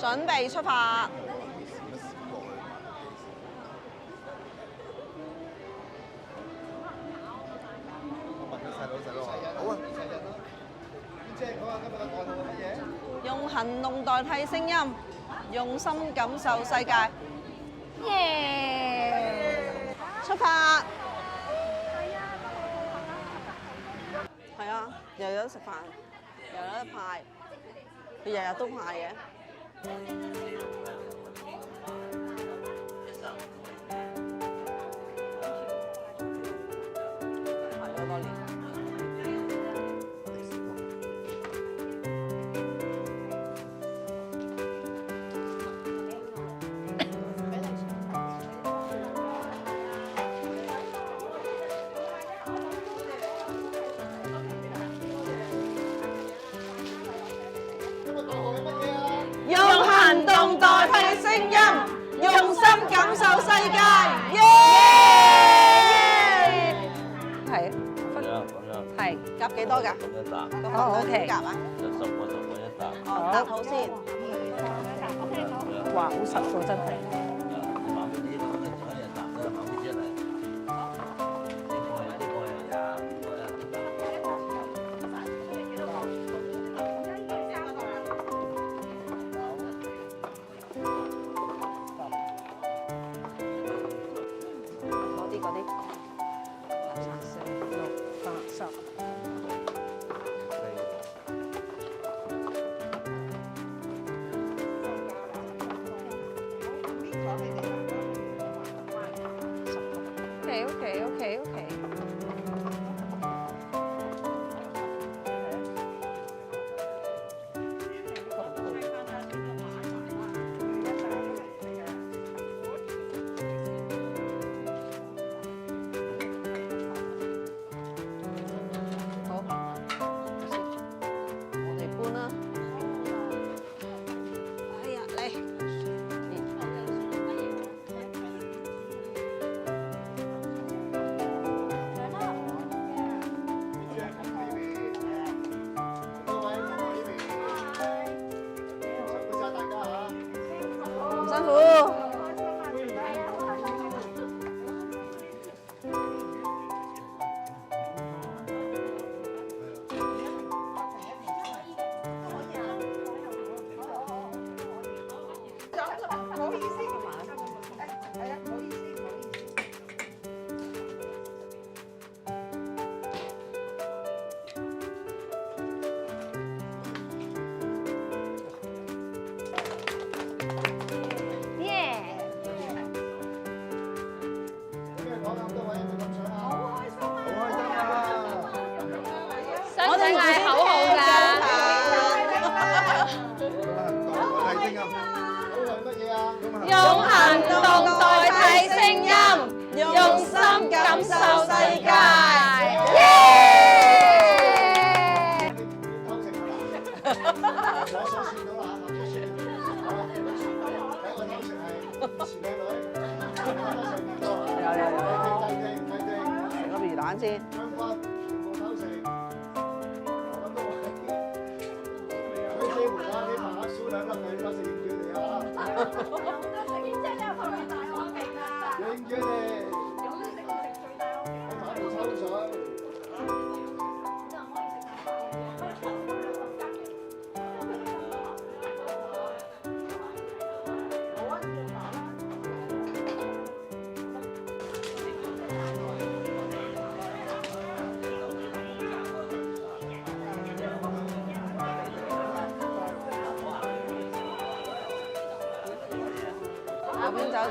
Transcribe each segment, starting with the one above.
準備出發。用行動代替聲音，用心感受世界。耶！出發。係啊，又有得食飯，又有得派，佢日日都派嘅。排咗多年。用行動代替聲音，用心感受世界。耶！係。係。夾幾多㗎？哦，OK。夾啊？10個一打。哦，搭好先。哇，好實喎，真係。嗰啲4、6、8、10。OK。辛苦。我哋嗌口號㗎。用行動代替聲音，用心感受世界。耶！食個魚蛋先。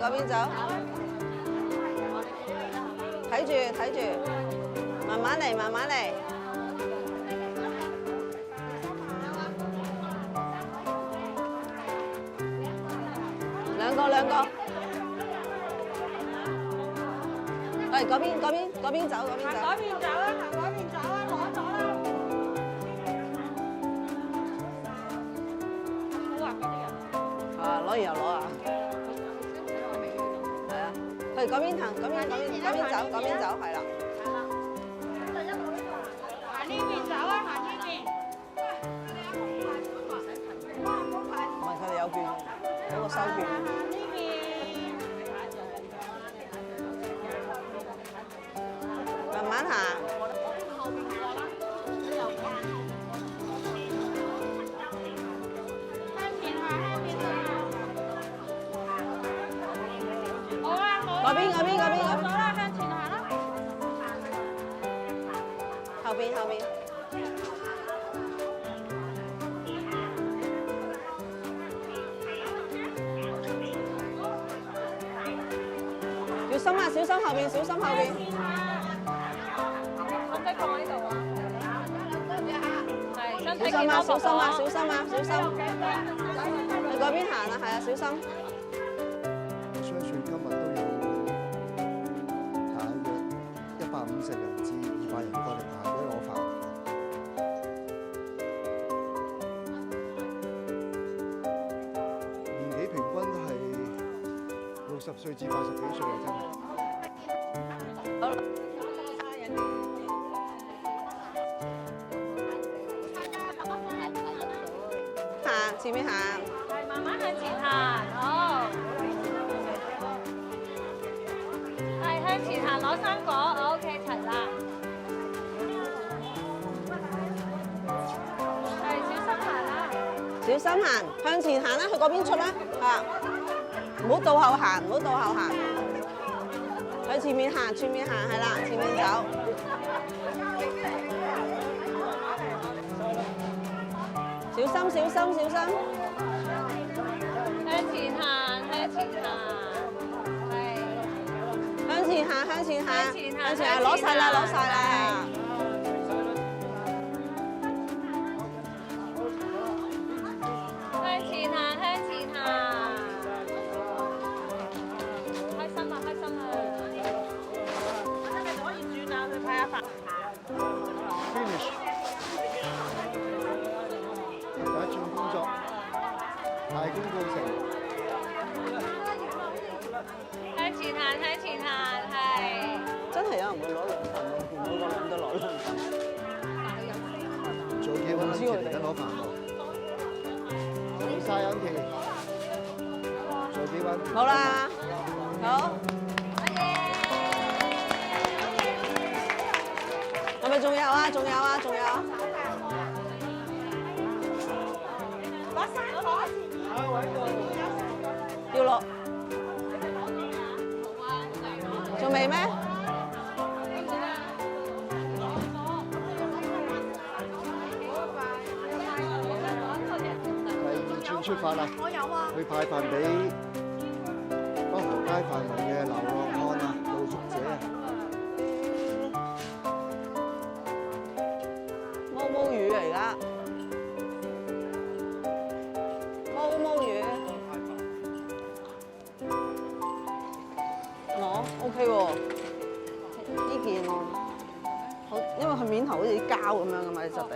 嗰邊走，睇住，慢慢嚟。兩個。係嗰邊走。行嗰邊走啊，攞咗啦。好啊，嗰啲人。啊，攞完又攞啊。去嗰邊行，嗰邊走，係啦。行呢邊走啊，行呢邊。唔係佢哋有券。收券。慢慢行。嗰邊。走啦，向前行啦。後邊。小心後邊。身體放喺度啊。係，身體健康小心。去嗰邊行啦，係啊，小心。我相信今日都有大約150人至200人過嚟排隊攞飯。年紀平均都係60歲至80幾歲啊，真係。前面行，係慢慢向前行，好。係向前行攞生果 ，OK 齊啦。係小心行啦。小心行，向前行啦，去嗰邊出啦，啊！唔好倒後行，去前面行，係啦，前面走。小心！向前行，係。向前行，攞晒啦！向前行，開心啊！我真係可以轉啊，去睇下飯。Finish。第一轉工作，大功告成。向前行，係。真係有人會攞兩份喎，見到個人都攞兩份。仲有幾位人嚟緊攞飯喎？冇晒恩琪，仲有幾位？好啦，好。係咪仲有啊？要落。仲未咩？第2轉出發啦！我有啊。去派飯俾北河街範圍嘅流浪漢啊、露宿者啊。毛魚嚟㗎，毛魚。OK 喎，呢件好，因為佢面頭好似啲膠咁樣㗎嘛，啲質地。